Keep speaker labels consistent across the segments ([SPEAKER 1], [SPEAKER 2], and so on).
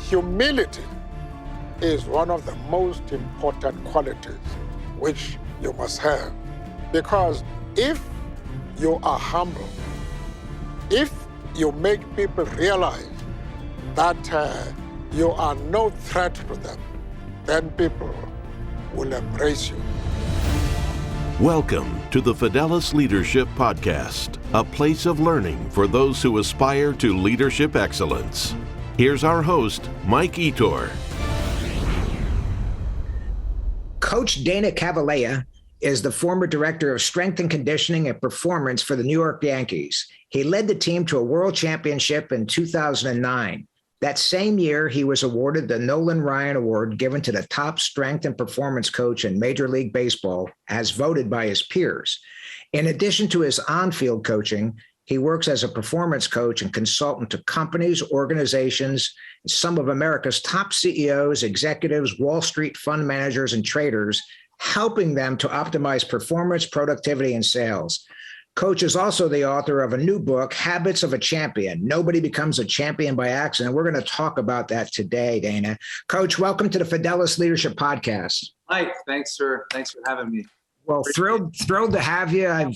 [SPEAKER 1] humility is one of the most important qualities which you must have. Because if you are humble, if you make people realize that you are no threat to them, then people will embrace you.
[SPEAKER 2] Welcome to the Fidelis Leadership Podcast, a place of learning for those who aspire to leadership excellence. Here's our host, Mike Etor.
[SPEAKER 3] Coach Dana Cavalea is the former director of strength and conditioning and performance for the New York Yankees. He led the team to a world championship in 2009. That same year, he was awarded the Nolan Ryan Award, given to the top strength and performance coach in Major League Baseball, as voted by his peers. In addition to his on-field coaching, he works as a performance coach and consultant to companies, organizations, some of America's top CEOs, executives, Wall Street fund managers, and traders, helping them to optimize performance, productivity, and sales. Coach is also the author of a new book, Habits of a Champion. Nobody becomes a champion by accident. We're going to talk about that today, Dana. Coach, welcome to the Fidelis Leadership Podcast.
[SPEAKER 4] Mike, thanks for having me.
[SPEAKER 3] Well, thrilled to have you.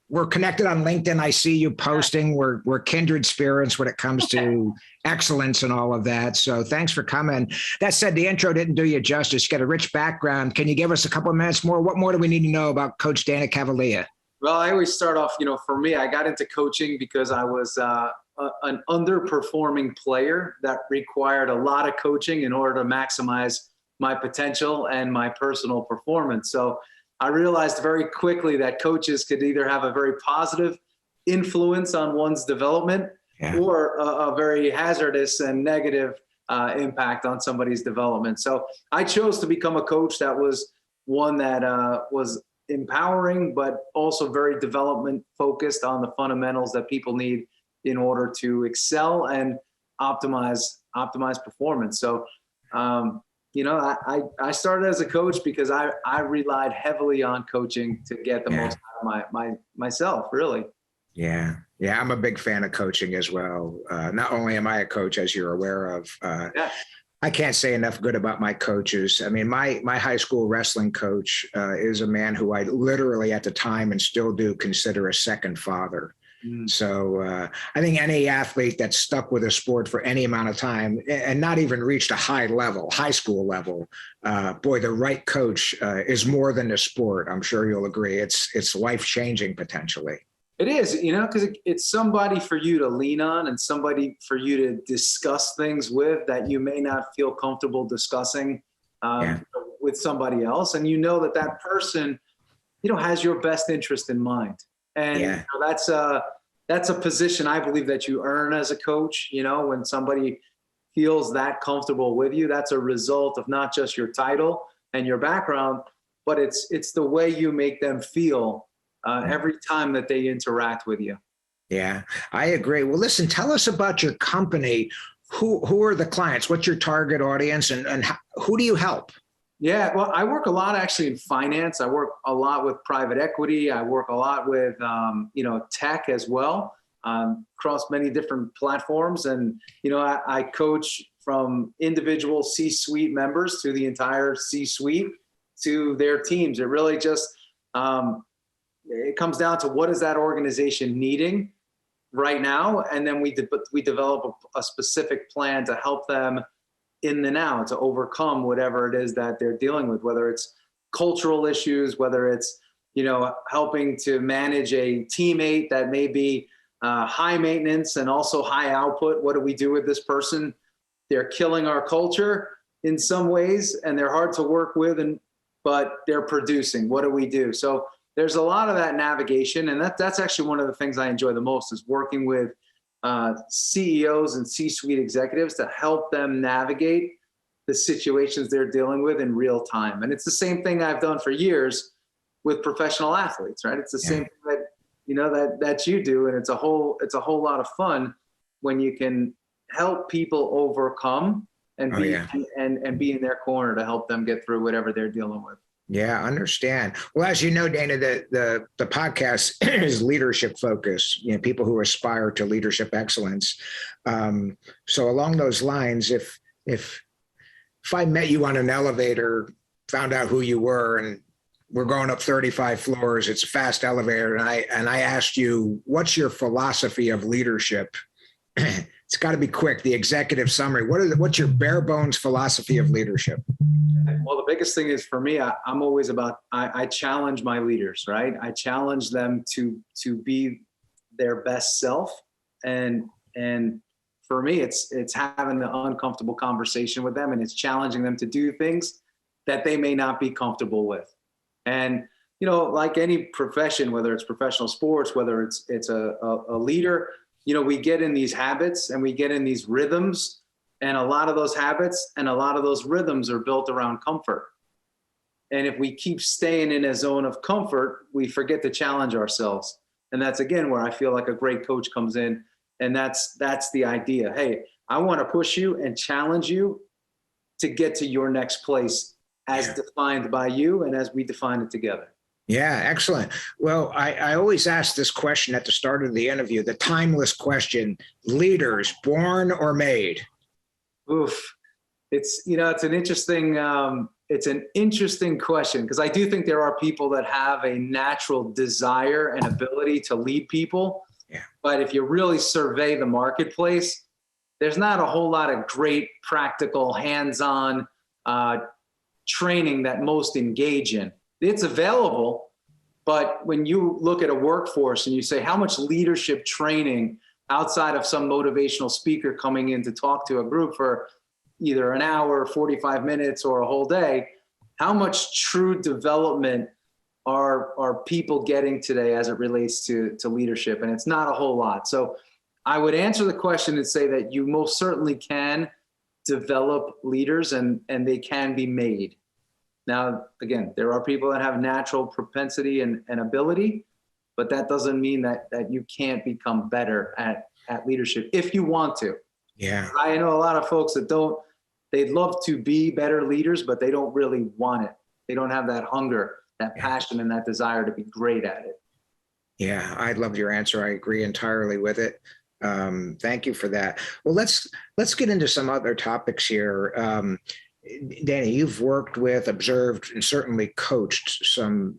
[SPEAKER 3] We're connected on LinkedIn. I see you posting. We're kindred spirits when it comes to excellence and all of that. So thanks for coming. That said, the intro didn't do you justice. You got a rich background. Can you give us a couple of minutes more? What more do we need to know about Coach Dana Cavalea?
[SPEAKER 4] Well, I always start off, for me, I got into coaching because I was an underperforming player that required a lot of coaching in order to maximize my potential and my personal performance. So I realized very quickly that coaches could either have a very positive influence on one's development or a very hazardous and negative impact on somebody's development. So I chose to become a coach that was one that was empowering, but also very development focused on the fundamentals that people need in order to excel and optimize performance. So, I started as a coach because I relied heavily on coaching to get the most out of myself, really. Yeah.
[SPEAKER 3] I'm a big fan of coaching as well. Not only am I a coach, as you're aware of, I can't say enough good about my coaches. I mean, my high school wrestling coach is a man who I literally at the time and still do consider a second father. So I think any athlete that's stuck with a sport for any amount of time and not even reached a high school level, the right coach is more than a sport. I'm sure you'll agree. It's life-changing potentially.
[SPEAKER 4] It is, because it's somebody for you to lean on and somebody for you to discuss things with that you may not feel comfortable discussing with somebody else. And that person, has your best interest in mind. And that's a position I believe that you earn as a coach. When somebody feels that comfortable with you, that's a result of not just your title and your background, but it's the way you make them feel every time that they interact with you.
[SPEAKER 3] Yeah, I agree. Well, listen, tell us about your company. Who are the clients? What's your target audience and who do you help?
[SPEAKER 4] Yeah, well, I work a lot actually in finance. I work a lot with private equity. I work a lot with, tech as well, across many different platforms. And, I coach from individual C-suite members to the entire C-suite to their teams. It really just, it comes down to what is that organization needing right now. And then we develop a specific plan to help them in the now to overcome whatever it is that they're dealing with, whether it's cultural issues, whether it's, helping to manage a teammate that may be high maintenance and also high output. What do we do with this person? They're killing our culture in some ways and they're hard to work with, but they're producing. What do we do? So there's a lot of that navigation. And that's actually one of the things I enjoy the most is working with CEOs and C-suite executives to help them navigate the situations they're dealing with in real time. And it's the same thing I've done for years with professional athletes, right? It's the same thing that you do. And it's a whole lot of fun when you can help people overcome and be in their corner to help them get through whatever they're dealing with.
[SPEAKER 3] Yeah, I understand. Well, as you know, Dana, the podcast is leadership focused, people who aspire to leadership excellence. So along those lines, if if I met you on an elevator, found out who you were, and we're going up 35 floors, it's a fast elevator, and I asked you, what's your philosophy of leadership? It's got to be quick. The executive summary. What's your bare bones philosophy of leadership?
[SPEAKER 4] Well, the biggest thing is for me, I'm always about, I challenge my leaders, right? I challenge them to be their best self. And for me, it's having the uncomfortable conversation with them, and it's challenging them to do things that they may not be comfortable with. And, like any profession, whether it's professional sports, whether it's a leader, we get in these habits and we get in these rhythms, and a lot of those habits and a lot of those rhythms are built around comfort. And if we keep staying in a zone of comfort, we forget to challenge ourselves. And that's, again, where I feel like a great coach comes in. And that's the idea. Hey, I want to push you and challenge you to get to your next place as defined by you and as we define it together.
[SPEAKER 3] Yeah, excellent. Well, I always ask this question at the start of the interview, the timeless question: leaders, born or made?
[SPEAKER 4] Oof. It's an interesting question, because I do think there are people that have a natural desire and ability to lead people.
[SPEAKER 3] Yeah.
[SPEAKER 4] But if you really survey the marketplace, there's not a whole lot of great practical hands-on training that most engage in. It's available, but when you look at a workforce and you say, how much leadership training outside of some motivational speaker coming in to talk to a group for either an hour, 45 minutes, or a whole day, how much true development are people getting today as it relates to leadership? And it's not a whole lot. So I would answer the question and say that you most certainly can develop leaders, and they can be made. Now, again, there are people that have natural propensity and ability, but that doesn't mean that you can't become better at leadership if you want to.
[SPEAKER 3] Yeah.
[SPEAKER 4] I know a lot of folks that they'd love to be better leaders, but they don't really want it. They don't have that hunger, that passion, and that desire to be great at it.
[SPEAKER 3] Yeah, I loved your answer. I agree entirely with it. Thank you for that. Well, let's get into some other topics here. Danny, you've worked with, observed, and certainly coached some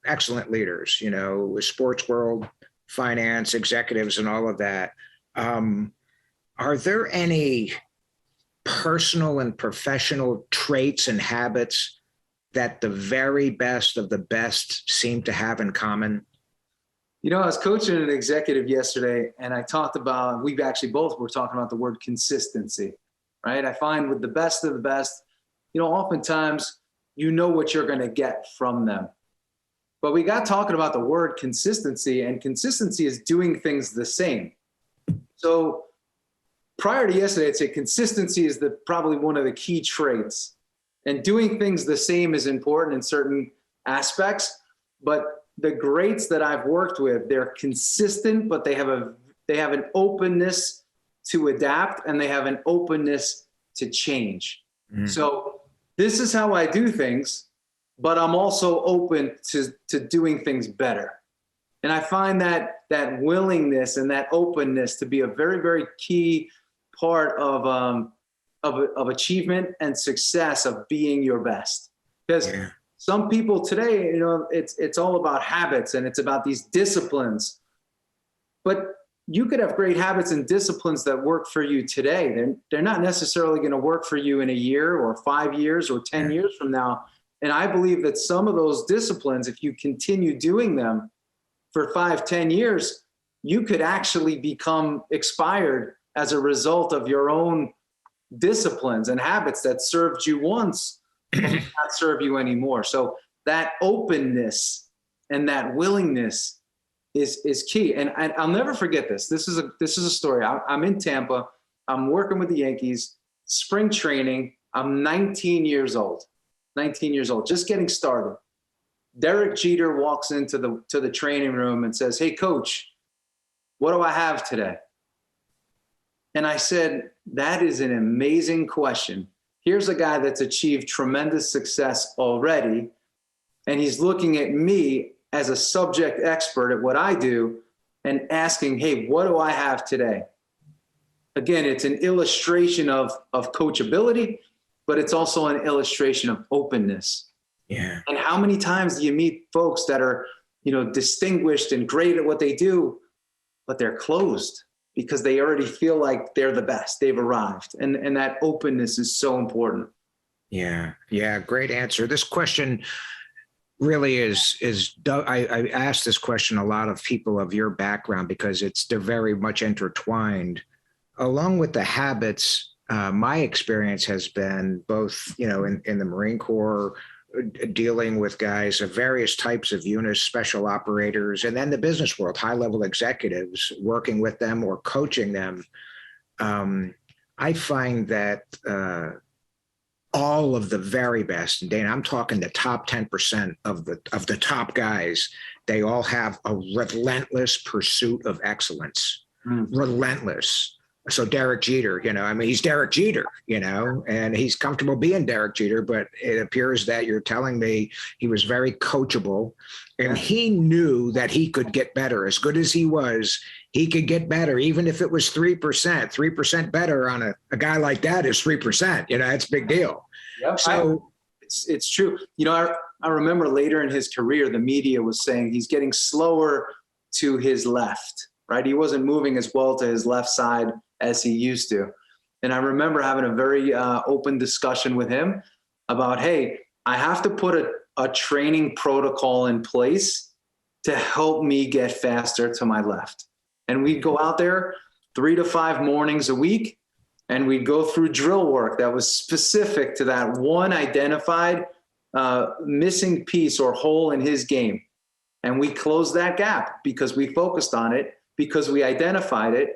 [SPEAKER 3] excellent leaders, with sports world, finance, executives, and all of that. Are there any personal and professional traits and habits that the very best of the best seem to have in common?
[SPEAKER 4] I was coaching an executive yesterday, and I talked about, we actually both were talking about the word consistency, right? I find with the best of the best, oftentimes what you're going to get from them. But we got talking about the word consistency, and consistency is doing things the same. So prior to yesterday, I'd say consistency is probably one of the key traits, and doing things the same is important in certain aspects. But the greats that I've worked with, they're consistent, but they have an openness to adapt, and they have an openness to change. Mm. So this is how I do things, but I'm also open to doing things better. And I find that willingness and that openness to be a very, very key part of achievement and success of being your best. Because some people today, it's all about habits, and it's about these disciplines. But you could have great habits and disciplines that work for you today. They're not necessarily going to work for you in a year or 5 years or 10 years from now. And I believe that some of those disciplines, if you continue doing them for 5, 10 years, you could actually become expired as a result of your own disciplines and habits that served you once but not serve you anymore. So that openness and that willingness is key. And I'll never forget this. This is a story. I'm in Tampa. I'm working with the Yankees, spring training. I'm 19 years old, just getting started. Derek Jeter walks into the training room and says, "Hey, coach, what do I have today?" And I said, "That is an amazing question. Here's a guy that's achieved tremendous success already, and he's looking at me as a subject expert at what I do and asking, hey, what do I have today?" again, it's an illustration of coachability, but it's also an illustration of openness.
[SPEAKER 3] Yeah.
[SPEAKER 4] And how many times do you meet folks that are, distinguished and great at what they do, but they're closed because they already feel like they're the best, they've arrived. And that openness is so important.
[SPEAKER 3] Yeah. Yeah. Great answer. This question really I asked this question a lot of people of your background because they're very much intertwined. Along with the habits, my experience has been both, in the Marine Corps, dealing with guys of various types of units, special operators, and then the business world, high-level executives, working with them or coaching them. I find that all of the very best, and Dana, I'm talking the top 10% of the top guys, they all have a relentless pursuit of excellence. Relentless. So Derek Jeter, he's Derek Jeter, and he's comfortable being Derek Jeter, but it appears that you're telling me he was very coachable and he knew that he could get better. As good as he was, he could get better, even if it was 3% better on a guy like that is 3%, it's a big deal.
[SPEAKER 4] Yep. So it's true. I remember later in his career, the media was saying he's getting slower to his left, right? He wasn't moving as well to his left side as he used to. And I remember having a very open discussion with him about, hey, I have to put a training protocol in place to help me get faster to my left. And we'd go out there 3 to 5 mornings a week, and we'd go through drill work that was specific to that one identified missing piece or hole in his game. And we closed that gap because we focused on it, because we identified it,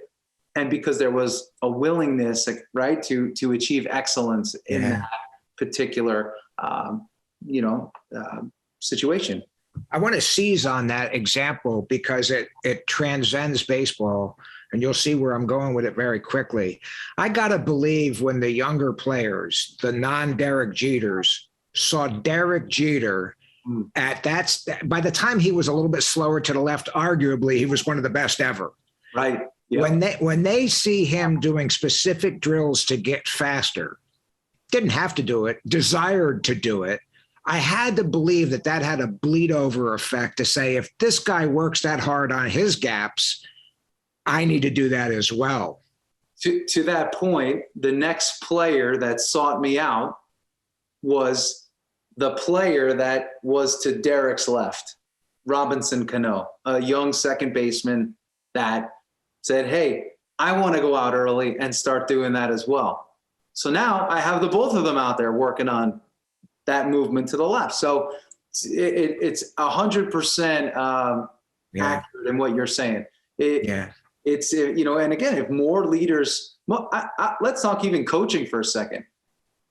[SPEAKER 4] and because there was a willingness, right, to achieve excellence in that particular, situation.
[SPEAKER 3] I want to seize on that example because it transcends baseball, and you'll see where I'm going with it very quickly. I got to believe when the younger players, the non-Derek Jeters, saw Derek Jeter by the time he was a little bit slower to the left, arguably he was one of the best ever.
[SPEAKER 4] Right. Yep.
[SPEAKER 3] When they see him doing specific drills to get faster, didn't have to do it, desired to do it, I had to believe that had a bleed over effect to say, if this guy works that hard on his gaps, I need to do that as well.
[SPEAKER 4] To that point, the next player that sought me out was the player that was to Derek's left, Robinson Cano, a young second baseman that said, hey, I want to go out early and start doing that as well. So now I have the both of them out there working on that movement to the left. So it's 100% accurate in what you're saying. It's, and again, if more leaders, let's talk even coaching for a second.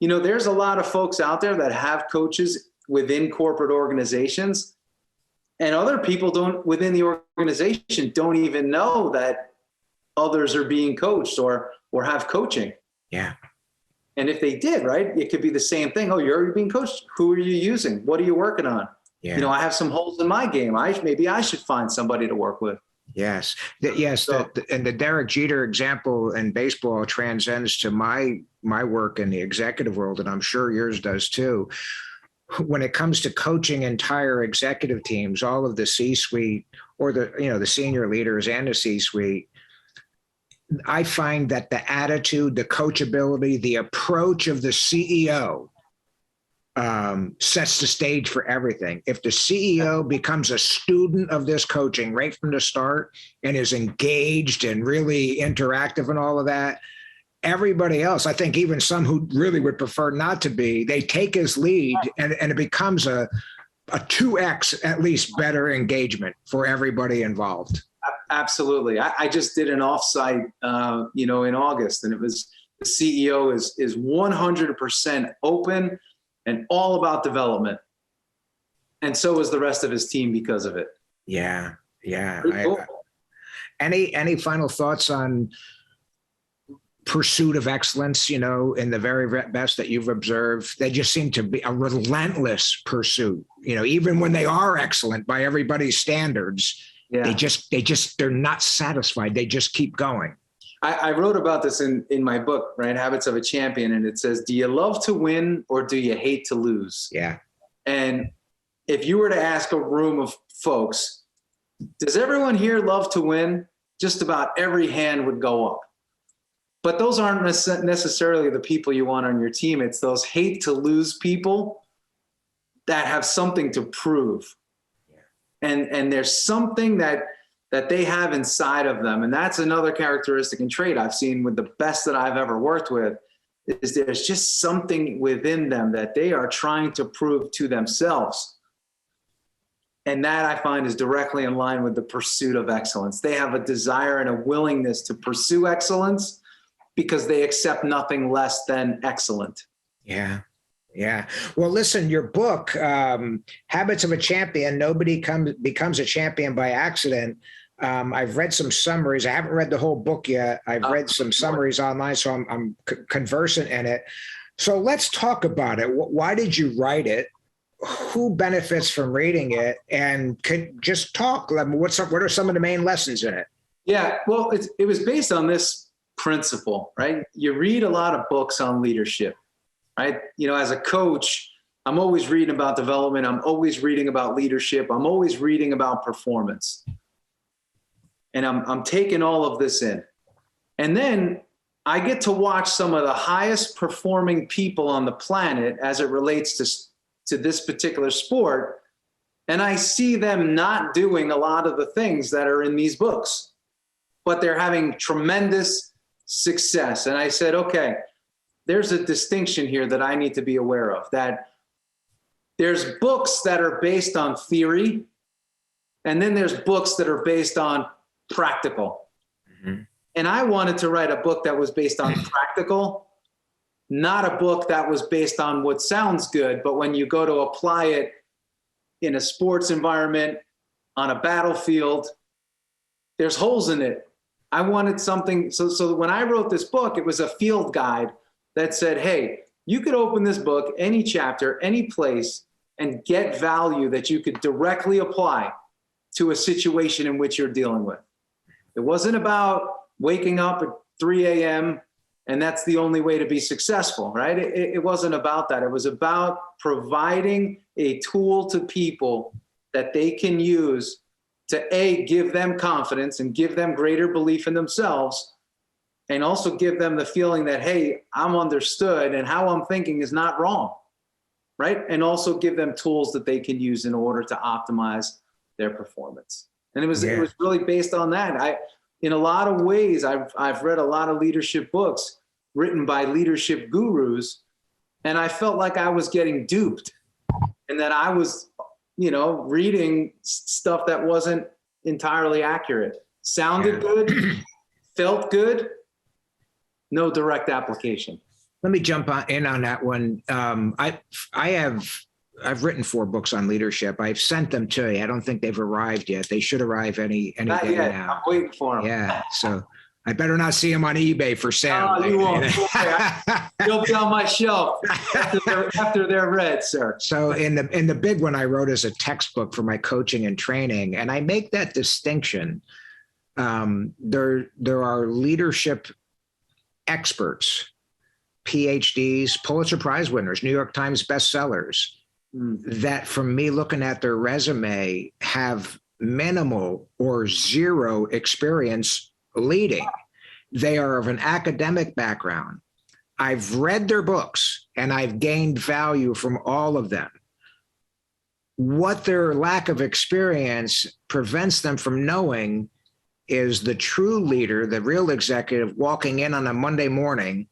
[SPEAKER 4] There's a lot of folks out there that have coaches within corporate organizations, and other people within the organization don't even know that others are being coached or have coaching.
[SPEAKER 3] Yeah.
[SPEAKER 4] And if they did, right, it could be the same thing. Oh, you're already being coached. Who are you using? What are you working on?
[SPEAKER 3] Yeah.
[SPEAKER 4] I have some holes in my game. Maybe I should find somebody to work with.
[SPEAKER 3] Yes. And the Derek Jeter example in baseball transcends to my work in the executive world, and I'm sure yours does too. When it comes to coaching entire executive teams, all of the C-suite or the senior leaders and the C-suite, I find that the attitude, the coachability, the approach of the CEO sets the stage for everything. If the CEO becomes a student of this coaching right from the start and is engaged and really interactive and all of that, everybody else, I think even some who really would prefer not to be, they take his lead and it becomes a 2x at least better engagement for everybody involved.
[SPEAKER 4] Absolutely. I just did an offsite, in August, and it was the CEO is 100% open and all about development. And so is the rest of his team because of it.
[SPEAKER 3] Yeah. Yeah.
[SPEAKER 4] Cool.
[SPEAKER 3] Any final thoughts on pursuit of excellence, in the very best that you've observed? They just seem to be a relentless pursuit, even when they are excellent by everybody's standards. Yeah. They're not satisfied. They just keep going.
[SPEAKER 4] I wrote about this in my book, right? Habits of a Champion. And it says, do you love to win or do you hate to lose?
[SPEAKER 3] Yeah.
[SPEAKER 4] And if you were to ask a room of folks, does everyone here love to win? Just about every hand would go up. But those aren't necessarily the people you want on your team. It's those hate to lose people that have something to prove. And there's something that they have inside of them. And that's another characteristic and trait I've seen with the best that I've ever worked with, is there's just something within them that they are trying to prove to themselves. And that I find is directly in line with the pursuit of excellence. They have a desire and a willingness to pursue excellence because they accept nothing less than excellent.
[SPEAKER 3] Yeah. Yeah. Well, listen, your book, Habits of a Champion, Nobody Becomes a Champion by Accident. I've read some summaries. I haven't read the whole book yet. I've read some summaries online, so I'm conversant in it. So let's talk about it. Why did you write it? Who benefits from reading it? And could just talk. What are some of the main lessons in it?
[SPEAKER 4] Yeah, well, it was based on this principle, right? You read a lot of books on leadership, right? You know, as a coach, I'm always reading about development. I'm always reading about leadership. I'm always reading about performance. And I'm taking all of this in. And then I get to watch some of the highest performing people on the planet as it relates to this particular sport. And I see them not doing a lot of the things that are in these books, but they're having tremendous success. And I said, okay, there's a distinction here that I need to be aware of, that there's books that are based on theory, and then there's books that are based on practical. Mm-hmm. And I wanted to write a book that was based on practical, not a book that was based on what sounds good, but when you go to apply it in a sports environment, on a battlefield, there's holes in it. I wanted something, so when I wrote this book, it was a field guide that said, hey, you could open this book, any chapter, any place, and get value that you could directly apply to a situation in which you're dealing with. It wasn't about waking up at 3 a.m. and that's the only way to be successful, right? It wasn't about that. It was about providing a tool to people that they can use to A, give them confidence and give them greater belief in themselves, and also give them the feeling that, hey, I'm understood and how I'm thinking is not wrong, right? And also give them tools that they can use in order to optimize their performance. And it was really based on that. In a lot of ways, I've read a lot of leadership books written by leadership gurus, and I felt like I was getting duped, and that I was, reading stuff that wasn't entirely accurate. Sounded good, felt good, no direct application.
[SPEAKER 3] Let me jump in on that one. I've written 4 books on leadership. I've sent them to you. I don't think they've arrived yet. They should arrive any day now.
[SPEAKER 4] I'm waiting for them.
[SPEAKER 3] Yeah. So I better not see them on eBay for sale.
[SPEAKER 4] Oh, you won't. They'll be on my shelf after they're read, sir.
[SPEAKER 3] So in the big one I wrote as a textbook for my coaching and training, and I make that distinction. There are leadership experts, PhDs, Pulitzer Prize winners, New York Times bestsellers, that from me looking at their resume have minimal or zero experience leading. They are of an academic background. I've read their books and I've gained value from all of them. What their lack of experience prevents them from knowing is the true leader, the real executive, walking in on a Monday morning.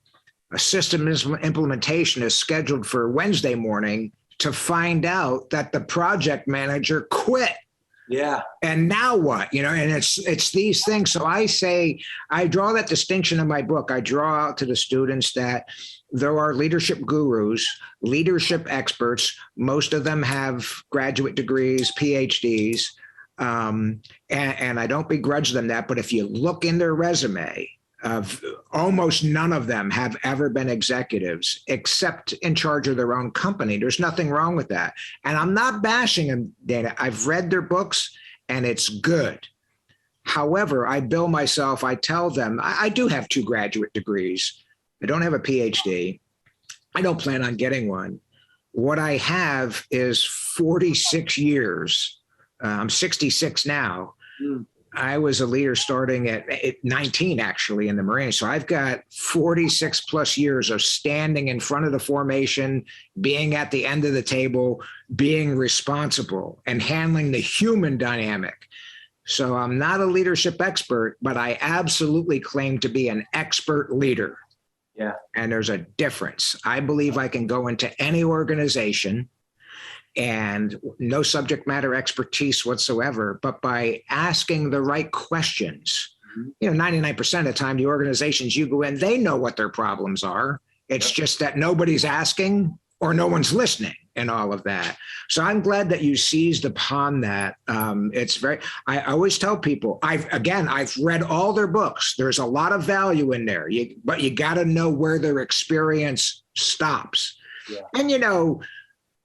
[SPEAKER 3] A system implementation is scheduled for Wednesday morning to find out that the project manager quit.
[SPEAKER 4] Yeah.
[SPEAKER 3] And now what? And it's these things. So I draw that distinction in my book. I draw out to the students that there are leadership gurus, leadership experts. Most of them have graduate degrees, PhDs. And I don't begrudge them that, but if you look in their resume, almost none of them have ever been executives except in charge of their own company. There's nothing wrong with that. And I'm not bashing them, Dana. I've read their books and it's good. However, I bill myself, I tell them, I do have 2 graduate degrees. I don't have a PhD. I don't plan on getting one. What I have is 46 years. I'm 66 now. I was a leader starting at 19, actually, in the Marines. So I've got 46 plus years of standing in front of the formation, being at the end of the table, being responsible and handling the human dynamic. So I'm not a leadership expert, but I absolutely claim to be an expert leader.
[SPEAKER 4] Yeah.
[SPEAKER 3] And there's a difference. I believe I can go into any organization and no subject matter expertise whatsoever, but by asking the right questions, 99% of the time, the organizations you go in, they know what their problems are. It's just that nobody's asking or no one's listening and all of that. So I'm glad that you seized upon that. I always tell people, I've read all their books. There's a lot of value in there, but you got to know where their experience stops.
[SPEAKER 4] Yeah.
[SPEAKER 3] And,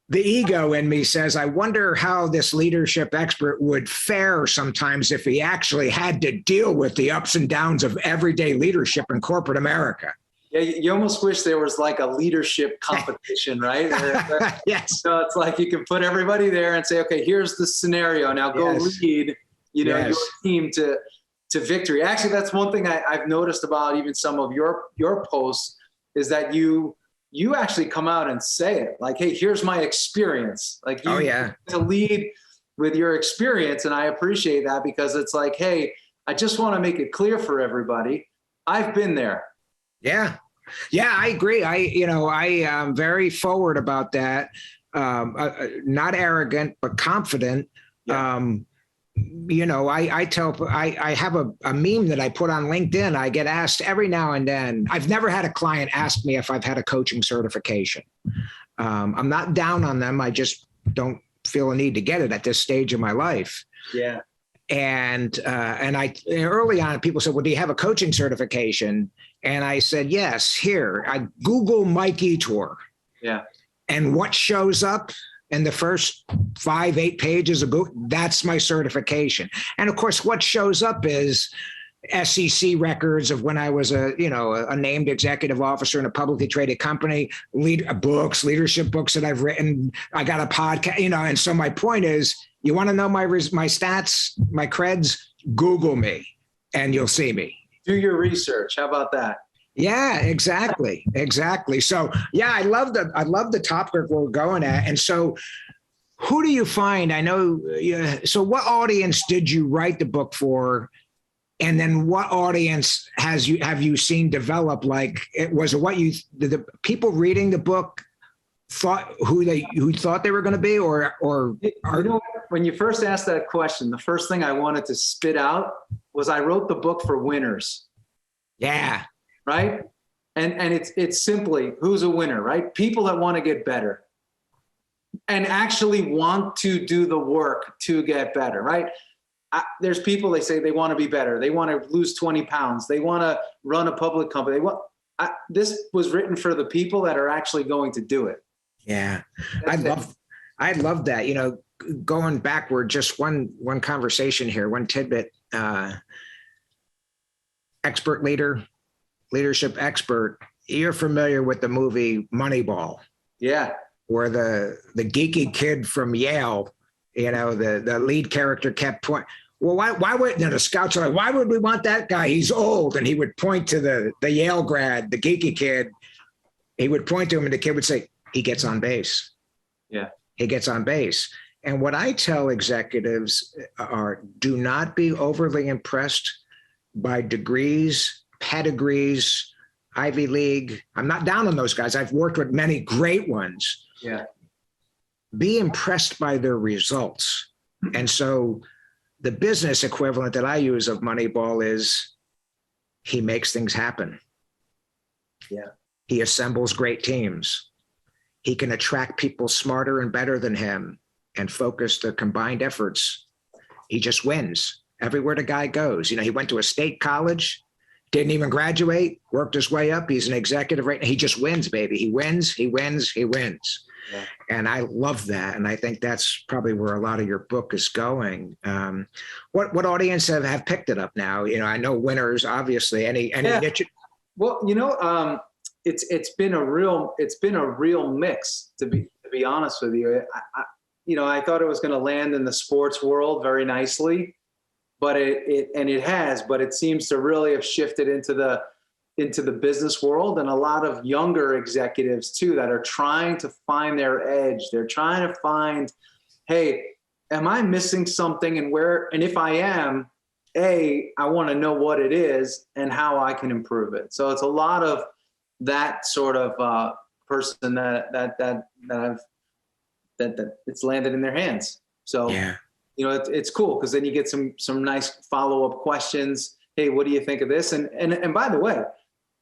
[SPEAKER 3] the ego in me says, I wonder how this leadership expert would fare sometimes if he actually had to deal with the ups and downs of everyday leadership in corporate America.
[SPEAKER 4] Yeah, you almost wish there was like a leadership competition, right?
[SPEAKER 3] Yes.
[SPEAKER 4] So it's like you can put everybody there and say, okay, here's the scenario. Now go lead, your team to victory. Actually, that's one thing I've noticed about even some of your posts is that you actually come out and say it. Like, hey, here's my experience. Like to lead with your experience. And I appreciate that because it's like, hey, I just want to make it clear for everybody. I've been there.
[SPEAKER 3] Yeah. Yeah, I agree. I am very forward about that. Not arrogant, but confident.
[SPEAKER 4] Yeah.
[SPEAKER 3] I tell, I have a meme that I put on LinkedIn. I get asked every now and then. I've never had a client ask me if I've had a coaching certification. I'm not down on them. I just don't feel a need to get it at this stage of my life.
[SPEAKER 4] Yeah.
[SPEAKER 3] And early on, people said, well, do you have a coaching certification? And I said, yes, here. I Google Mike Etor.
[SPEAKER 4] Yeah.
[SPEAKER 3] And what shows up in the first 5-8 pages of Google, that's my certification. And of course, what shows up is SEC records of when I was a named executive officer in a publicly traded company, leadership books that I've written. I got a podcast, and so my point is, you want to know my stats, my creds, Google me and you'll see me.
[SPEAKER 4] Do your research. How about that?
[SPEAKER 3] Yeah, exactly. So yeah, I love the topic we're going at. And so who do you find? I know. So what audience did you write the book for? And then what audience have you seen develop? Like, the people reading the book thought who thought they were going to be, or
[SPEAKER 4] when you first asked that question, the first thing I wanted to spit out was I wrote the book for winners.
[SPEAKER 3] Yeah.
[SPEAKER 4] Right. And it's simply, who's a winner, right? People that want to get better and actually want to do the work to get better. Right. There's people, they say they want to be better. They want to lose 20 pounds. They want to run a public company. This was written for the people that are actually going to do it.
[SPEAKER 3] Yeah. I love that. Going backward, just one conversation here, one tidbit, expert leadership expert. You're familiar with the movie Moneyball.
[SPEAKER 4] Yeah.
[SPEAKER 3] Where the geeky kid from Yale, the lead character kept pointing. Well, why would the scouts are like, why would we want that guy? He's old. And he would point to the Yale grad, the geeky kid. He would point to him and the kid would say, he gets on base.
[SPEAKER 4] Yeah.
[SPEAKER 3] He gets on base. And what I tell executives are, do not be overly impressed by degrees, pedigrees, Ivy League. I'm not down on those guys. I've worked with many great ones.
[SPEAKER 4] Yeah.
[SPEAKER 3] Be impressed by their results. And so the business equivalent that I use of Moneyball is he makes things happen.
[SPEAKER 4] Yeah.
[SPEAKER 3] He assembles great teams. He can attract people smarter and better than him and focus their combined efforts. He just wins everywhere the guy goes. He went to a state college, didn't even graduate, worked his way up. He's an executive right now. He just wins, baby. He wins.
[SPEAKER 4] Yeah.
[SPEAKER 3] And I love that. And I think that's probably where a lot of your book is going. What audience have picked it up now? You know, I know winners, obviously. Any niche?
[SPEAKER 4] Well, it's been a real mix, to be honest with you. I thought it was going to land in the sports world very nicely, but it has, but it seems to really have shifted into the business world, and a lot of younger executives too that are trying to find their edge. They're trying to find, hey, am I missing something, and if I am, I want to know what it is and how I can improve it. So it's a lot of that sort of person that it's landed in their hands. So
[SPEAKER 3] yeah.
[SPEAKER 4] It's cool, because then you get some nice follow-up questions. Hey, what do you think of this? And by the way,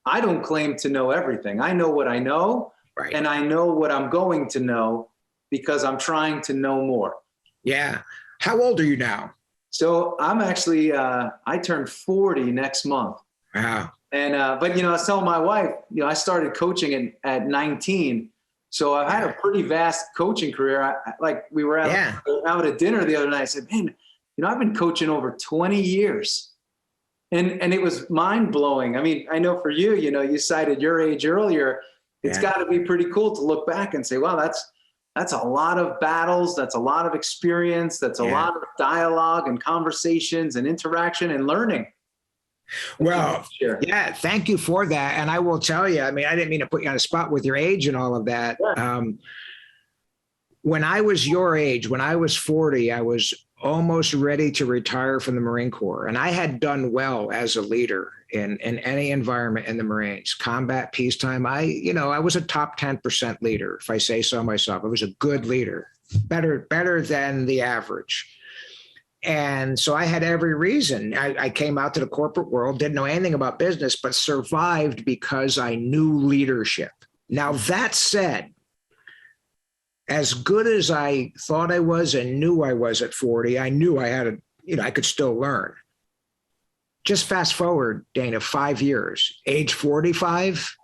[SPEAKER 4] I don't claim to know everything. I know what I know,
[SPEAKER 3] right.
[SPEAKER 4] And I know what I'm going to know, because I'm trying to know more.
[SPEAKER 3] Yeah. How old are you now?
[SPEAKER 4] So I'm actually, I turned 40 next month.
[SPEAKER 3] Wow.
[SPEAKER 4] And, but, I was telling my wife, I started coaching at 19. So I've had a pretty vast coaching career. We were out at dinner the other night. I said, man, I've been coaching over 20 years. And it was mind blowing. I mean, I know for you, you cited your age earlier. It's got to be pretty cool to look back and say, wow, that's a lot of battles. That's a lot of experience. That's a lot of dialogue and conversations and interaction and learning.
[SPEAKER 3] Well, yeah, thank you for that. And I will tell you, I mean, I didn't mean to put you on a spot with your age and all of that. Yeah. When I was your age, when I was 40, I was almost ready to retire from the Marine Corps. And I had done well as a leader in any environment in the Marines, combat, peacetime. I was a top 10% leader, if I say so myself. I was a good leader, better than the average. And so I had every reason. I came out to the corporate world, didn't know anything about business, but survived because I knew leadership. Now, that said, as good as I thought I was and knew I was at 40, I knew I had I could still learn. Just fast forward, Dana, 5 years, age 45,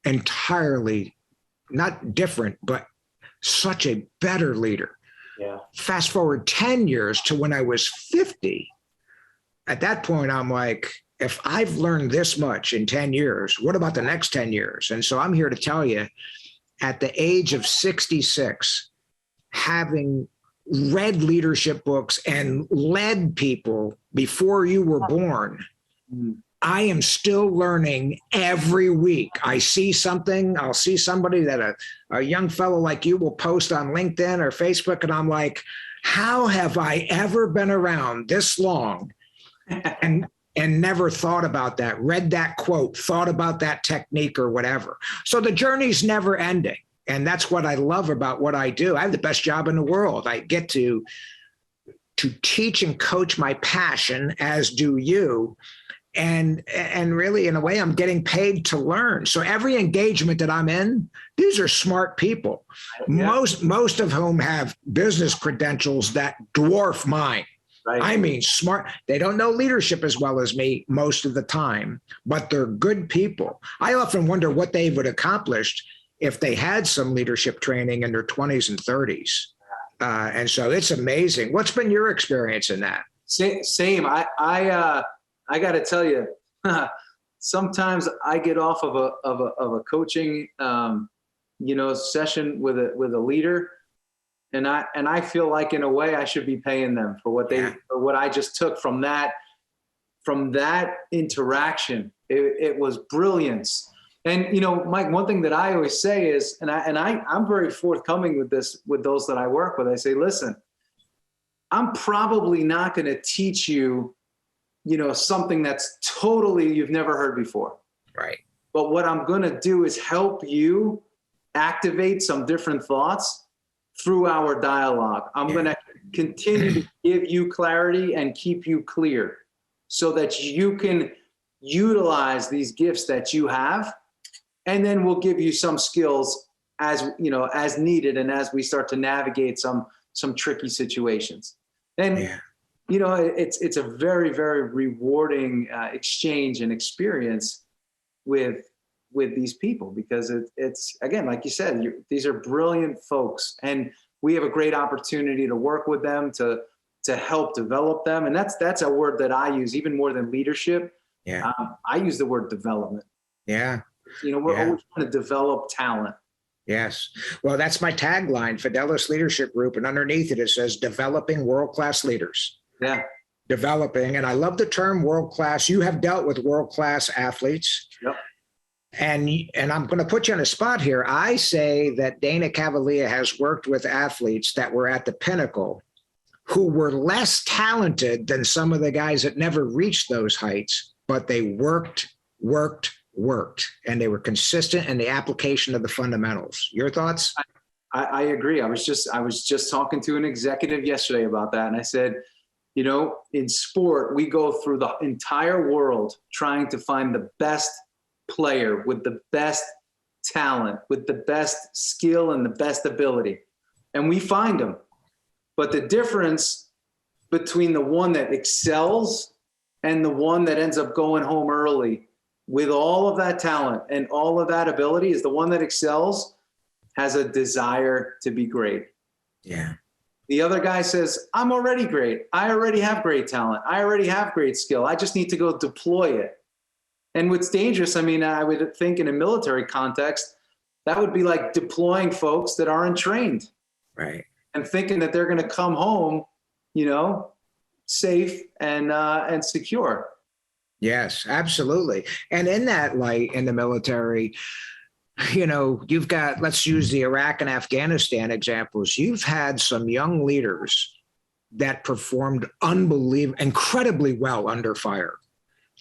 [SPEAKER 3] entirely not different, but such a better leader.
[SPEAKER 4] Yeah.
[SPEAKER 3] Fast forward 10 years to when I was 50. At that point, I'm like, if I've learned this much in 10 years, what about the next 10 years? And so I'm here to tell you, at the age of 66, having read leadership books and led people before you were born, I am still learning every week. I see something, I'll see somebody that a young fellow like you will post on LinkedIn or Facebook, and I'm like, how have I ever been around this long and never thought about that, read that quote, thought about that technique or whatever. So the journey's never ending. And that's what I love about what I do. I have the best job in the world. I get to teach and coach my passion, as do you. And really, in a way, I'm getting paid to learn. So every engagement that I'm in, these are smart people, most of whom have business credentials that dwarf mine. Right. I mean, smart. They don't know leadership as well as me most of the time, but they're good people. I often wonder what they would have accomplished if they had some leadership training in their 20s and 30s. And so it's amazing. What's been your experience in that?
[SPEAKER 4] Same. I got to tell you, sometimes I get off of a coaching, session with a leader, and I feel like in a way I should be paying them for what I just took from that interaction. It was brilliance. And Mike, one thing that I always say is, I'm very forthcoming with this with those that I work with. I say, listen, I'm probably not going to teach you, something that's totally you've never heard before.
[SPEAKER 3] Right.
[SPEAKER 4] But what I'm going to do is help you activate some different thoughts through our dialogue. I'm going to continue to give you clarity and keep you clear so that you can utilize these gifts that you have. And then we'll give you some skills as needed and as we start to navigate some tricky situations. And it's a very, very rewarding exchange and experience with with these people, because it's again, like you said, these are brilliant folks, and we have a great opportunity to work with them to help develop them. And that's a word that I use even more than leadership.
[SPEAKER 3] Yeah.
[SPEAKER 4] I use the word development.
[SPEAKER 3] Yeah.
[SPEAKER 4] We're always trying to develop talent.
[SPEAKER 3] Yes. Well, that's my tagline, Fidelis Leadership Group. And underneath it, it says developing world-class leaders.
[SPEAKER 4] Yeah.
[SPEAKER 3] Developing. And I love the term world-class. You have dealt with world-class athletes.
[SPEAKER 4] Yep.
[SPEAKER 3] And I'm going to put you on a spot here. I say that Dana Cavalea has worked with athletes that were at the pinnacle who were less talented than some of the guys that never reached those heights, but they worked, and they were consistent in the application of the fundamentals. Your thoughts?
[SPEAKER 4] I agree. I was just talking to an executive yesterday about that. And I said, in sport, we go through the entire world trying to find the best player with the best talent, with the best skill and the best ability. And we find them. But the difference between the one that excels and the one that ends up going home early with all of that talent and all of that ability is the one that excels has a desire to be great.
[SPEAKER 3] Yeah.
[SPEAKER 4] The other guy says, I'm already great. I already have great talent. I already have great skill. I just need to go deploy it. And what's dangerous, I would think in a military context, that would be like deploying folks that aren't trained.
[SPEAKER 3] Right.
[SPEAKER 4] And thinking that they're going to come home, safe and secure.
[SPEAKER 3] Yes, absolutely. And in that light, in the military, you've got, let's use the Iraq and Afghanistan examples. You've had some young leaders that performed incredibly well under fire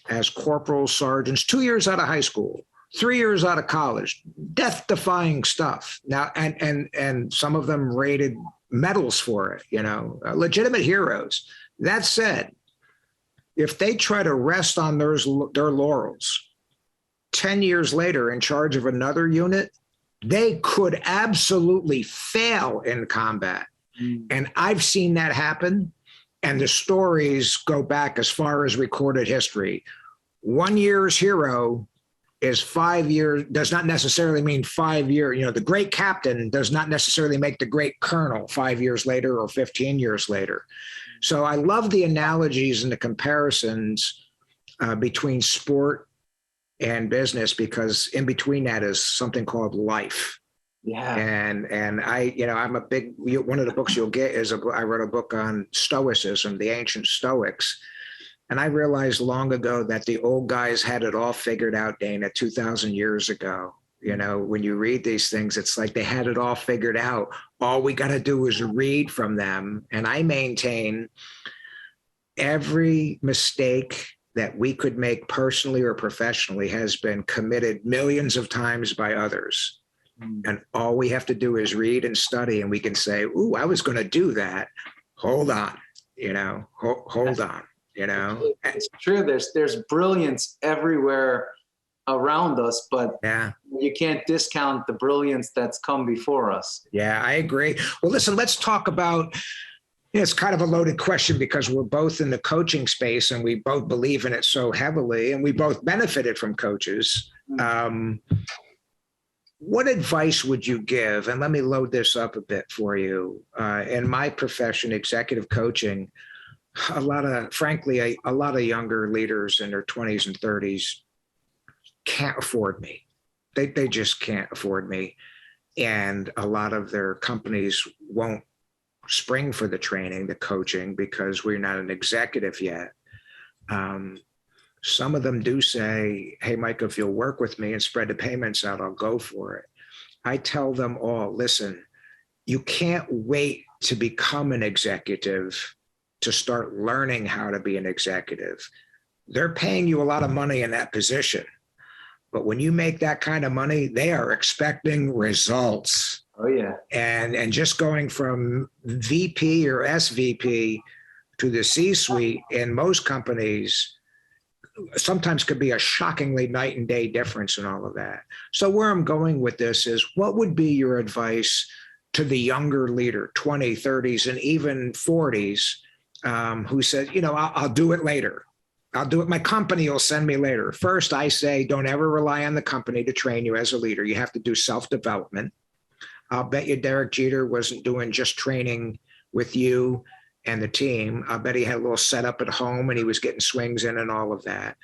[SPEAKER 3] as corporals, sergeants, 2 years out of high school, 3 years out of college, death-defying stuff. Now, and some of them rated medals for it, legitimate heroes. That said, if they try to rest on their laurels 10 years later in charge of another unit, they could absolutely fail in combat. And I've seen that happen. And the stories go back as far as recorded history. 1 year's hero is 5 years, does not necessarily mean 5 years. The great captain does not necessarily make the great colonel 5 years later or 15 years later. So I love the analogies and the comparisons between sport and business, because in between that is something called life.
[SPEAKER 4] Yeah.
[SPEAKER 3] And I'm a big, one of the books you'll get is I wrote a book on Stoicism, the ancient Stoics. And I realized long ago that the old guys had it all figured out, Dana, 2,000 years ago. When you read these things, it's like they had it all figured out. All we got to do is read from them. And I maintain every mistake that we could make personally or professionally has been committed millions of times by others. And all we have to do is read and study, and we can say, ooh, I was going to do that. Hold on, hold on.
[SPEAKER 4] It's true. There's brilliance everywhere around us, but you can't discount the brilliance that's come before us.
[SPEAKER 3] Yeah, I agree. Well, listen, let's talk about, it's kind of a loaded question because we're both in the coaching space and we both believe in it so heavily, and we both benefited from coaches. What advice would you give? And let me load this up a bit for you. In my profession, executive coaching, a lot of younger leaders in their 20s and 30s can't afford me. They just can't afford me. And a lot of their companies won't spring for the training, the coaching, because we're not an executive yet. Some of them do say, hey, Mike, if you'll work with me and spread the payments out, I'll go for it. I tell them all, listen, you can't wait to become an executive to start learning how to be an executive. They're paying you a lot of money in that position. But when you make that kind of money, they are expecting results.
[SPEAKER 4] Oh, yeah.
[SPEAKER 3] And just going from VP or SVP to the C-suite in most companies sometimes could be a shockingly night and day difference in all of that. So where I'm going with this is, what would be your advice to the younger leader, 20s, 30s, and even 40s, who says, I'll do it later. I'll do it. My company will send me later. First, I say, don't ever rely on the company to train you as a leader. You have to do self-development. I'll bet you Derek Jeter wasn't doing just training with you and the team. I bet he had a little setup at home and he was getting swings in and all of that.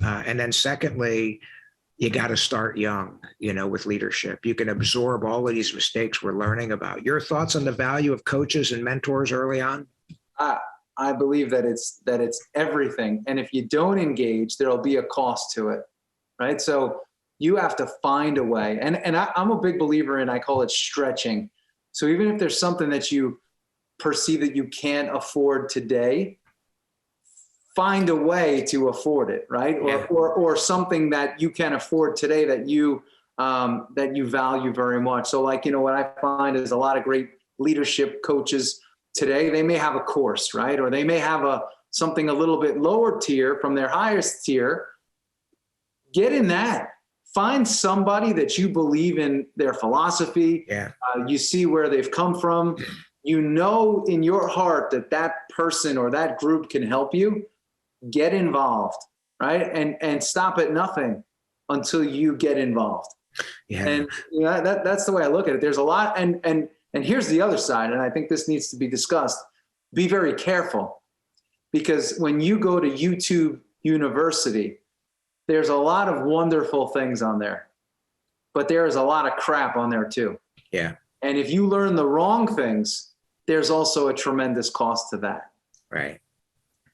[SPEAKER 3] And then secondly, you got to start young, with leadership. You can absorb all of these mistakes we're learning about. Your thoughts on the value of coaches and mentors early on?
[SPEAKER 4] I believe that it's everything. And if you don't engage, there'll be a cost to it, right? So you have to find a way. And I'm a big believer in, I call it stretching. So even if there's something that you perceive that you can't afford today, find a way to afford it, right?
[SPEAKER 3] Yeah.
[SPEAKER 4] Or something that you can afford today that you value very much. So what I find is a lot of great leadership coaches today, they may have a course, right? Or they may have something a little bit lower tier from their highest tier. Get in that. Find somebody that you believe in their philosophy.
[SPEAKER 3] Yeah.
[SPEAKER 4] You see where they've come from. You know in your heart that person or that group can help you. Get involved, right? And stop at nothing until you get involved.
[SPEAKER 3] Yeah.
[SPEAKER 4] And that's the way I look at it. There's a lot, and here's the other side, and I think this needs to be discussed. Be very careful, because when you go to YouTube University, there's a lot of wonderful things on there, but there is a lot of crap on there too.
[SPEAKER 3] Yeah.
[SPEAKER 4] And if you learn the wrong things, there's also a tremendous cost to that.
[SPEAKER 3] Right.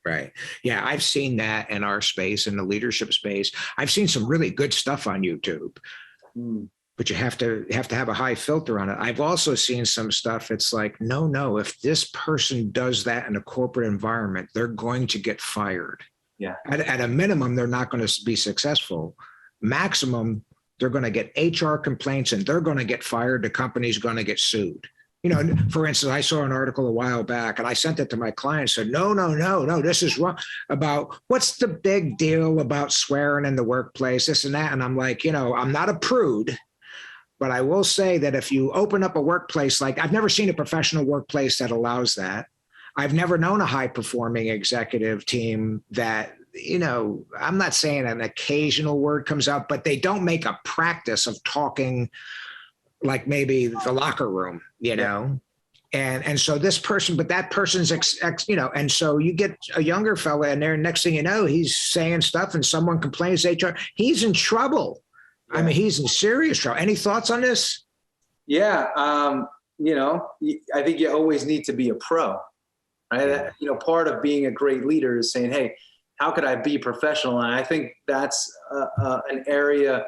[SPEAKER 3] Right. Yeah. I've seen that in our space, in the leadership space. I've seen some really good stuff on YouTube, but you have to have a high filter on it. I've also seen some stuff. It's like, no, if this person does that in a corporate environment, they're going to get fired.
[SPEAKER 4] Yeah.
[SPEAKER 3] At a minimum, they're not going to be successful. Maximum, they're going to get HR complaints and they're going to get fired. The company's going to get sued. For instance, I saw an article a while back and I sent it to my client and said, no, this is wrong, about what's the big deal about swearing in the workplace, this and that. And I'm like, I'm not a prude, but I will say that if you open up a workplace, like I've never seen a professional workplace that allows that. I've never known a high performing executive team that, I'm not saying an occasional word comes out, but they don't make a practice of talking like maybe the locker room, and so this person, but that person's, and so you get a younger fella in there, and next thing you know, he's saying stuff and someone complains to HR, he's in trouble. Yeah. I mean, he's in serious trouble. Any thoughts on this?
[SPEAKER 4] Yeah. I think you always need to be a pro, right? Yeah. Part of being a great leader is saying, hey, how could I be professional? And I think that's an area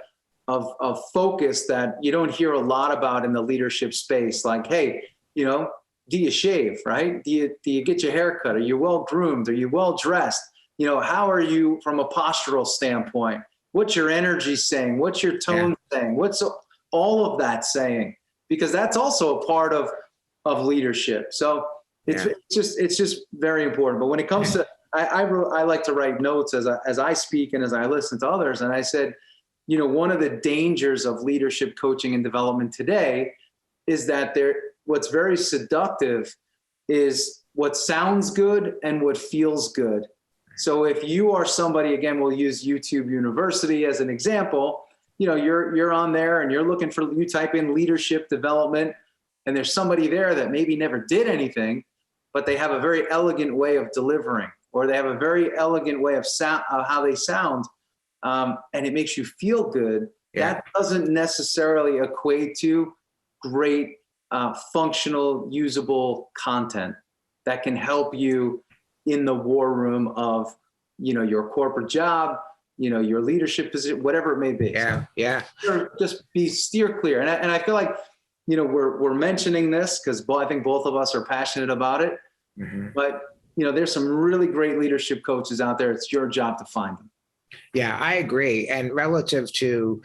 [SPEAKER 4] of focus that you don't hear a lot about in the leadership space. Like, hey, do you shave, right? Do you get your hair cut? Are you well groomed? Are you well dressed? How are you from a postural standpoint? What's your energy saying? What's your tone saying? What's all of that saying? Because that's also a part of leadership. So it's just very important. But when it comes to, I like to write notes as I speak and as I listen to others. And I said, one of the dangers of leadership coaching and development today is that what's very seductive is what sounds good and what feels good. So if you are somebody, again, we'll use YouTube University as an example, you're on there and you're looking for, you type in leadership development, and there's somebody there that maybe never did anything, but they have a very elegant way of delivering, or they have a very elegant way of how they sound. And it makes you feel good. Yeah. That doesn't necessarily equate to great, functional, usable content that can help you in the war room of, your corporate job, your leadership position, whatever it may be.
[SPEAKER 3] Yeah. Yeah.
[SPEAKER 4] So just steer clear. And I feel like, we're mentioning this because I think both of us are passionate about it, but there's some really great leadership coaches out there. It's your job to find them.
[SPEAKER 3] Yeah, I agree. And relative to,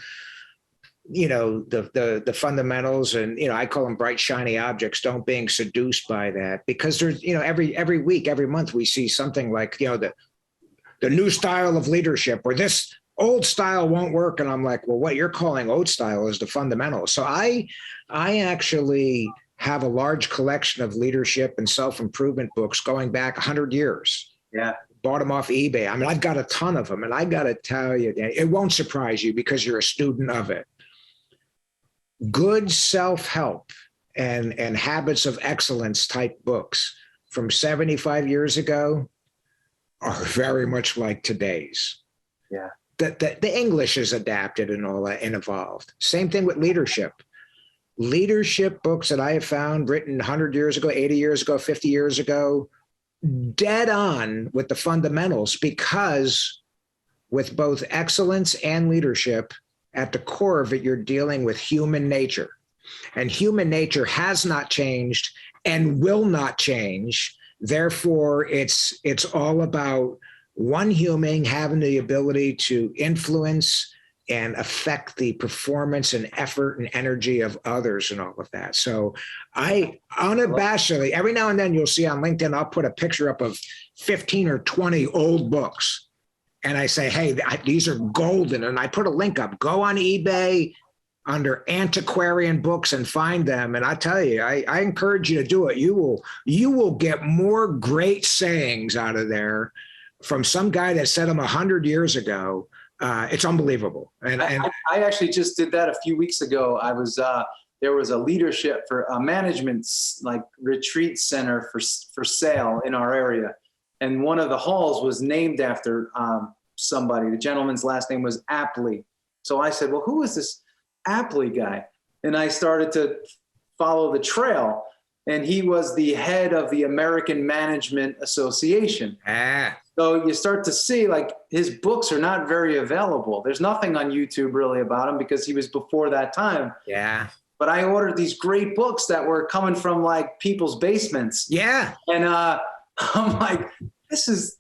[SPEAKER 3] the fundamentals, and, I call them bright, shiny objects, don't being seduced by that, because there's, every week, every month we see something like, the new style of leadership, or this old style won't work. And I'm like, well, what you're calling old style is the fundamentals. So I actually have a large collection of leadership and self-improvement books going back 100 years.
[SPEAKER 4] Yeah.
[SPEAKER 3] bought them off eBay. I mean, I've got a ton of them, and I got to tell you, it won't surprise you because you're a student of it. Good self-help and habits of excellence type books from 75 years ago are very much like today's.
[SPEAKER 4] Yeah.
[SPEAKER 3] The English is adapted and all that and evolved. Same thing with leadership. Leadership books that I have found written 100 years ago, 80 years ago, 50 years ago, dead on with the fundamentals, because with both excellence and leadership, at the core of it, you're dealing with human nature. And human nature has not changed and will not change. Therefore, it's all about one human having the ability to influence and affect the performance and effort and energy of others and all of that. So I unabashedly, every now and then you'll see on LinkedIn, I'll put a picture up of 15 or 20 old books. And I say, hey, these are golden. And I put a link up. Go on eBay under antiquarian books and find them. And I tell you, I encourage you to do it. You will get more great sayings out of there from some guy that said them 100 years ago. It's unbelievable. And
[SPEAKER 4] I actually just did that a few weeks ago. I was there was a leadership for a management like retreat center for sale in our area, and one of the halls was named after somebody. The gentleman's last name was Apley. So I said, well, who is this Apley guy? And I started to follow the trail, and he was the head of the American Management Association. So you start to see, like, his books are not very available. There's nothing on YouTube really about him because he was before that time.
[SPEAKER 3] Yeah.
[SPEAKER 4] But I ordered these great books that were coming from like people's basements.
[SPEAKER 3] Yeah.
[SPEAKER 4] And I'm like,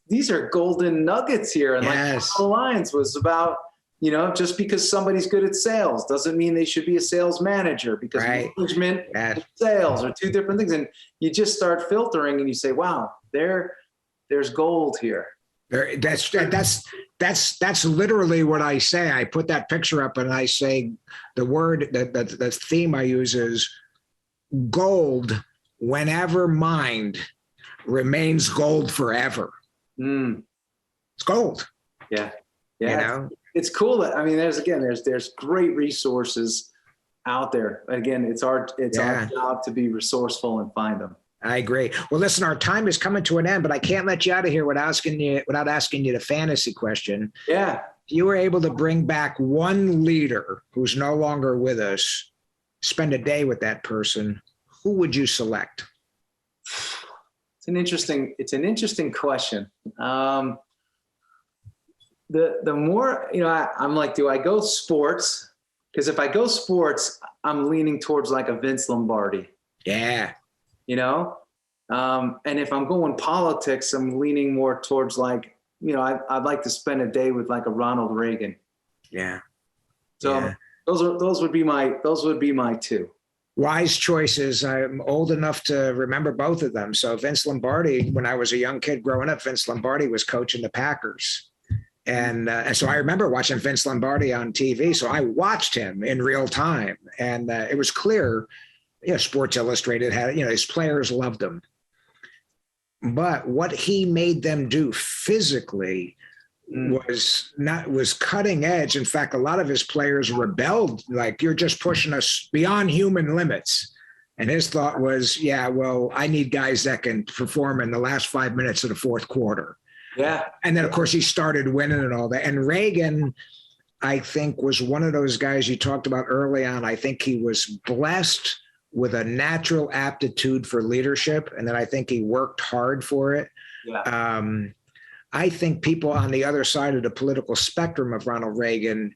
[SPEAKER 4] these are golden nuggets here. And
[SPEAKER 3] yes.
[SPEAKER 4] Like the lines was about, just because somebody's good at sales doesn't mean they should be a sales manager, because
[SPEAKER 3] right.
[SPEAKER 4] management and sales are two different things. And you just start filtering and you say, wow, there's gold here.
[SPEAKER 3] That's literally what I say. I put that picture up and I say the theme I use is gold whenever mined remains gold forever. It's gold.
[SPEAKER 4] Yeah. It's cool that, there's great resources out there. Again, it's our job to be resourceful and find them.
[SPEAKER 3] I agree. Well, listen, our time is coming to an end, but I can't let you out of here without asking you the fantasy question.
[SPEAKER 4] Yeah.
[SPEAKER 3] If you were able to bring back one leader who's no longer with us, spend a day with that person, who would you select?
[SPEAKER 4] It's an interesting question. The more, I'm like, do I go sports? Because if I go sports, I'm leaning towards like a Vince Lombardi.
[SPEAKER 3] Yeah.
[SPEAKER 4] And if I'm going politics, I'm leaning more towards like, I'd like to spend a day with like a Ronald Reagan.
[SPEAKER 3] Yeah.
[SPEAKER 4] So those would be my two.
[SPEAKER 3] Wise choices. I'm old enough to remember both of them. So Vince Lombardi, when I was a young kid growing up, Vince Lombardi was coaching the Packers. And so I remember watching Vince Lombardi on TV. So I watched him in real time, and it was clear, Sports Illustrated had, his players loved him. But what he made them do physically was cutting edge. In fact, a lot of his players rebelled, like, you're just pushing us beyond human limits. And his thought was, I need guys that can perform in the last 5 minutes of the fourth quarter.
[SPEAKER 4] Yeah.
[SPEAKER 3] And then, of course, he started winning and all that. And Reagan, I think, was one of those guys you talked about early on. I think he was blessed with a natural aptitude for leadership. And then I think he worked hard for it.
[SPEAKER 4] Yeah.
[SPEAKER 3] I think people on the other side of the political spectrum of Ronald Reagan,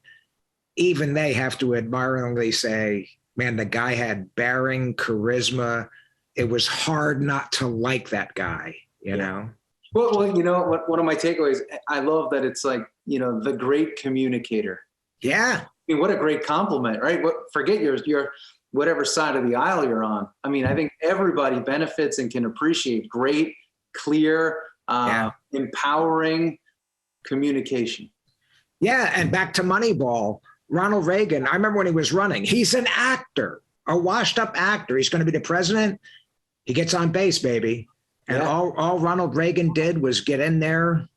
[SPEAKER 3] even they have to admiringly say, man, the guy had bearing, charisma. It was hard not to like that guy, you know?
[SPEAKER 4] Well, one of my takeaways, I love that it's like, the great communicator.
[SPEAKER 3] Yeah.
[SPEAKER 4] I mean, what a great compliment, right? Forget your whatever side of the aisle you're on. I mean, I think everybody benefits and can appreciate great, clear, empowering communication.
[SPEAKER 3] Yeah. And back to Moneyball, Ronald Reagan, I remember when he was running, he's an actor, a washed up actor. He's going to be the president. He gets on base, baby. And all Ronald Reagan did was get in there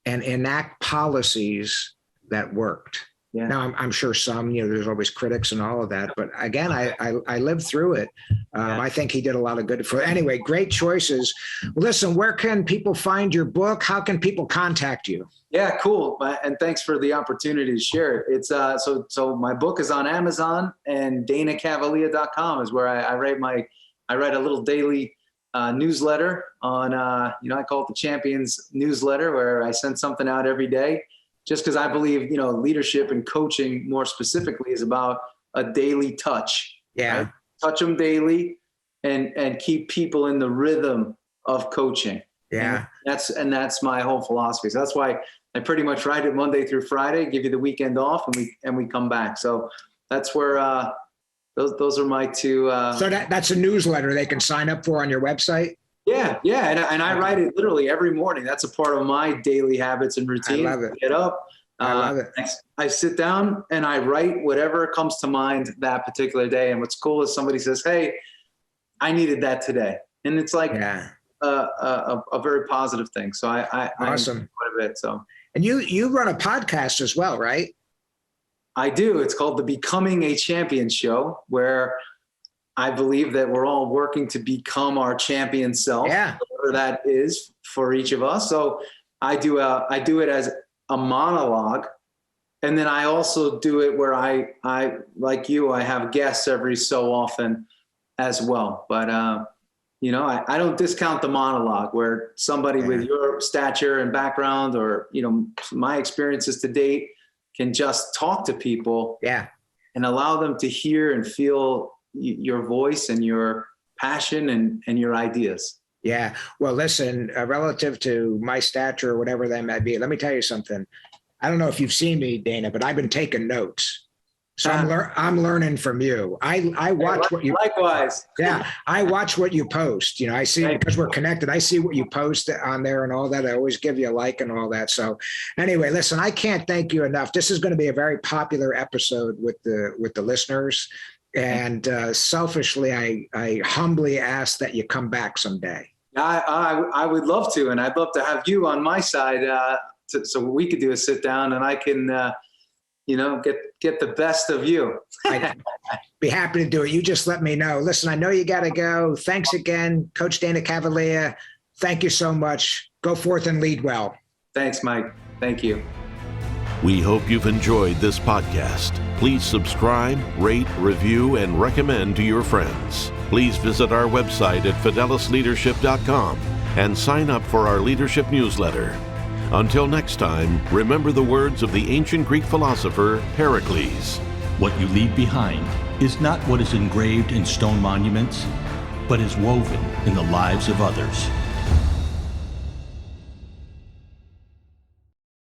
[SPEAKER 3] and enact policies that worked.
[SPEAKER 4] Yeah.
[SPEAKER 3] Now, I'm sure some, there's always critics and all of that. But again, I lived through it. I think he did a lot of good for it. Anyway, great choices. Listen, where can people find your book? How can people contact you?
[SPEAKER 4] Yeah, cool. And thanks for the opportunity to share it. It's so my book is on Amazon, and DanaCavalea.com is where I write a little daily newsletter on, I call it the Champions newsletter, where I send something out every day. Just because I believe, leadership and coaching more specifically is about a daily touch.
[SPEAKER 3] Yeah.
[SPEAKER 4] Right? Touch them daily and keep people in the rhythm of coaching.
[SPEAKER 3] Yeah.
[SPEAKER 4] And that's my whole philosophy. So that's why I pretty much write it Monday through Friday, give you the weekend off, and we come back. So that's where those are my two.
[SPEAKER 3] So that's a newsletter they can sign up for on your website?
[SPEAKER 4] Yeah. And I write it literally every morning. That's a part of my daily habits and routine.
[SPEAKER 3] I love it.
[SPEAKER 4] Get up.
[SPEAKER 3] I love it.
[SPEAKER 4] I sit down and I write whatever comes to mind that particular day. And what's cool is somebody says, "Hey, I needed that today," and it's like a very positive thing. So I
[SPEAKER 3] awesome.
[SPEAKER 4] Quite a bit. So.
[SPEAKER 3] And you run a podcast as well, right?
[SPEAKER 4] I do. It's called the Becoming a Champion Show, where I believe that we're all working to become our champion self, whatever that is for each of us. So I do it as a monologue, and then I also do it where I like you, I have guests every so often as well. But I don't discount the monologue, where somebody with your stature and background, or my experiences to date, can just talk to people and allow them to hear and feel your voice and your passion and your ideas.
[SPEAKER 3] Yeah. Well, listen, relative to my stature or whatever that might be, let me tell you something. I don't know if you've seen me, Dana, but I've been taking notes. So I'm learning from you. I watch what you
[SPEAKER 4] likewise.
[SPEAKER 3] Yeah, I watch what you post. I see, because we're connected. I see what you post on there and all that. I always give you a like and all that. So anyway, listen, I can't thank you enough. This is going to be a very popular episode with the listeners. And selfishly, I humbly ask that you come back someday.
[SPEAKER 4] I would love to, and I'd love to have you on my side, so we could do a sit down, and I can, get the best of you.
[SPEAKER 3] I'd be happy to do it. You just let me know. Listen, I know you got to go. Thanks again, Coach Dana Cavalea. Thank you so much. Go forth and lead well.
[SPEAKER 4] Thanks, Mike. Thank you.
[SPEAKER 2] We hope you've enjoyed this podcast. Please subscribe, rate, review, and recommend to your friends. Please visit our website at fidelisleadership.com and sign up for our leadership newsletter. Until next time, remember the words of the ancient Greek philosopher Pericles.
[SPEAKER 5] What you leave behind is not what is engraved in stone monuments, but is woven in the lives of others.